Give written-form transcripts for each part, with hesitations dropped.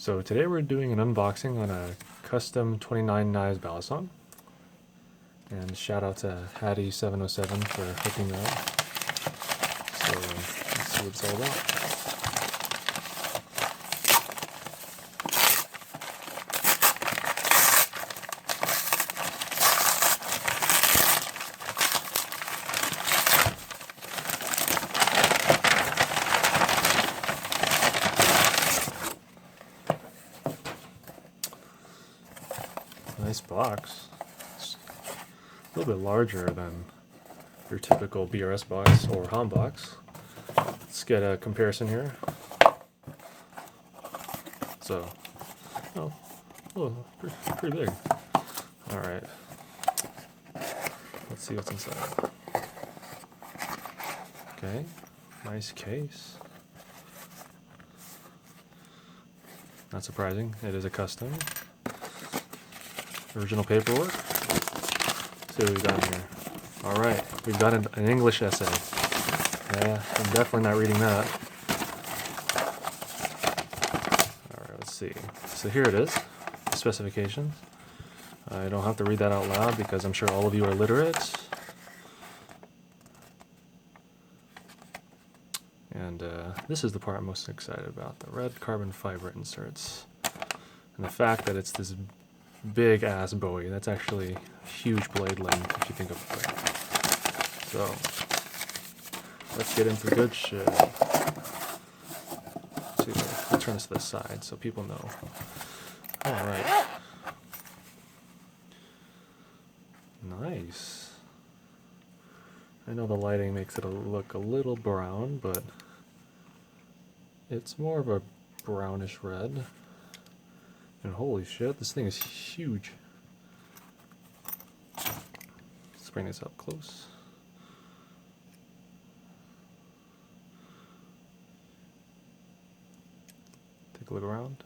So today we're doing an unboxing on a custom 29 knives Balisong. And shout out to Hattie707 for hooking me up. So let's see what it's all about. Nice box. It's a little bit larger than your typical BRS box or HOM box. Let's get a comparison here. So, pretty big. All right. Let's see what's inside. Okay, nice case. Not surprising, it is a custom. Original paperwork. Let's see what we've got here. Alright, we've got an English essay. Yeah, I'm definitely not reading that. Alright, let's see. So here it is, the specifications. I don't have to read that out loud because I'm sure all of you are literate. And this is the part I'm most excited about, the red carbon fiber inserts. And the fact that it's this big ass Bowie. That's actually a huge blade length if you think of it. So let's get into the good shit. Let's turn this to the side so people know. Alright. Nice. I know the lighting makes it look a little brown, but it's more of a brownish red. And holy shit, this thing is huge. Let's bring this up close. Take a look around.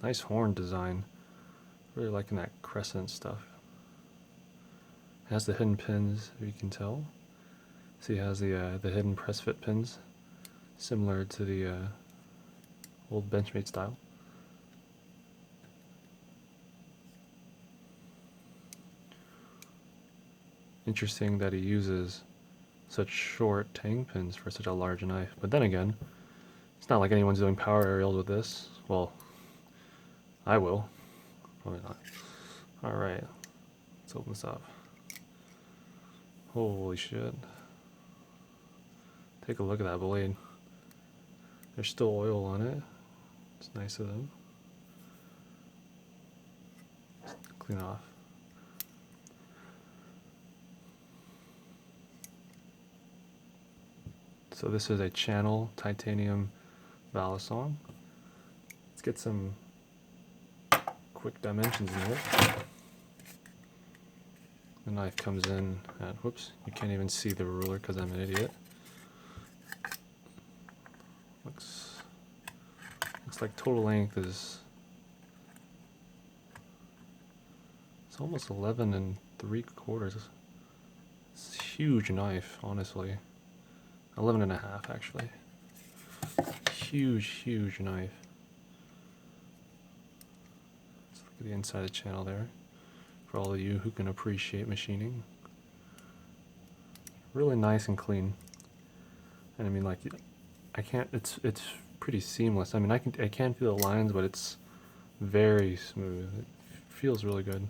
Nice horn design. Really liking that crescent stuff. It has the hidden pins, if you can tell. See, it has the hidden press fit pins, similar to the old Benchmade style. Interesting that he uses such short tang pins for such a large knife. But then again, it's not like anyone's doing power aerials with this. Well, I will. Probably not. Alright, let's open this up. Holy shit. Take a look at that blade. There's still oil on it. It's nice of them. Just clean off. So this is a channel titanium Balisong. Let's get some quick dimensions in here. The knife comes in at, whoops, you can't even see the ruler because I'm an idiot. Looks like total length is, it's almost 11 3/4. It's a huge knife, honestly. 11 and a half, actually. Huge knife. Let's look at the inside of the channel there. For all of you who can appreciate machining. Really nice and clean. And I mean, like, I can't, it's pretty seamless. I mean, I can feel the lines, but it's very smooth. It feels really good.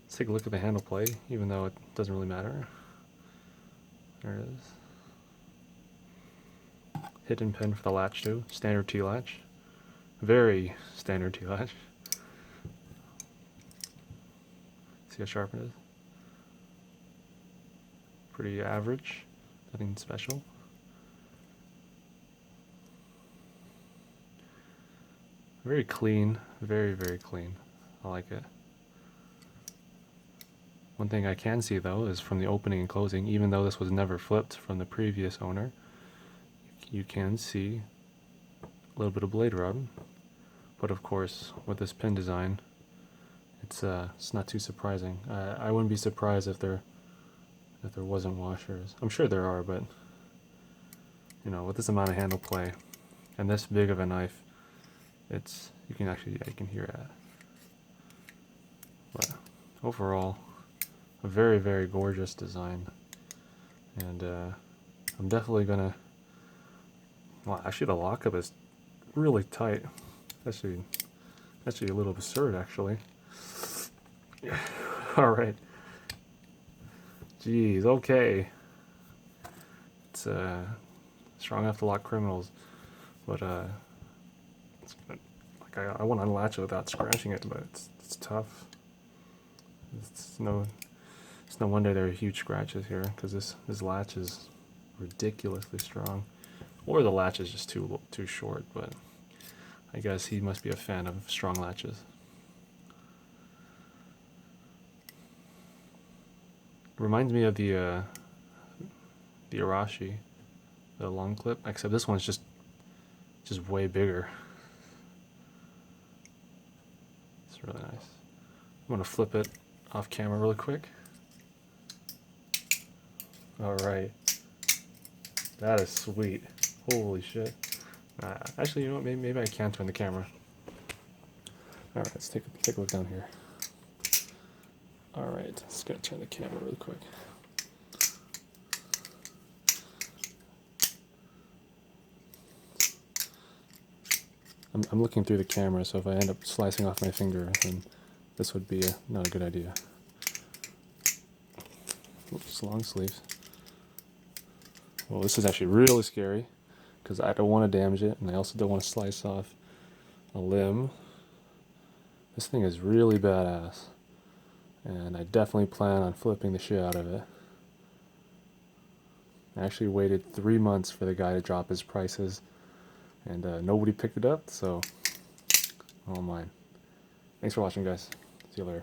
Let's take a look at the handle play, even though it doesn't really matter. There it is. Hidden pin for the latch too. Standard T-latch. Very standard T-latch. See how sharp it is? Pretty average. Nothing special. Very clean. Very clean. I like it. One thing I can see though is from the opening and closing, even though this was never flipped from the previous owner, you can see a little bit of blade rub, but of course with this pin design it's not too surprising. I wouldn't be surprised if there wasn't washers. I'm sure there are, but you know, with this amount of handle play and this big of a knife, you can actually, yeah, you can hear that. But overall, a very, very gorgeous design. And I'm definitely gonna, well, actually the lockup is really tight. Actually a little absurd, actually. All right. Jeez, okay. It's strong enough to lock criminals, but it's, like I want to unlatch it without scratching it, but it's tough. It's no wonder there are huge scratches here, because this latch is ridiculously strong, or the latch is just too short. But I guess he must be a fan of strong latches. Reminds me of the Arashi, the long clip, except this one's just way bigger. It's really nice. I'm gonna flip it off camera really quick. All right, that is sweet. Holy shit. Actually, you know what? Maybe I can turn the camera. All right, let's take a look down here. All right, just gonna turn the camera really quick. I'm looking through the camera, so if I end up slicing off my finger, then this would be not a good idea. Oops, long sleeves. Well, this is actually really scary, because I don't want to damage it, and I also don't want to slice off a limb. This thing is really badass, and I definitely plan on flipping the shit out of it. I actually waited 3 months for the guy to drop his prices, and nobody picked it up, so all mine. Thanks for watching, guys. See you later.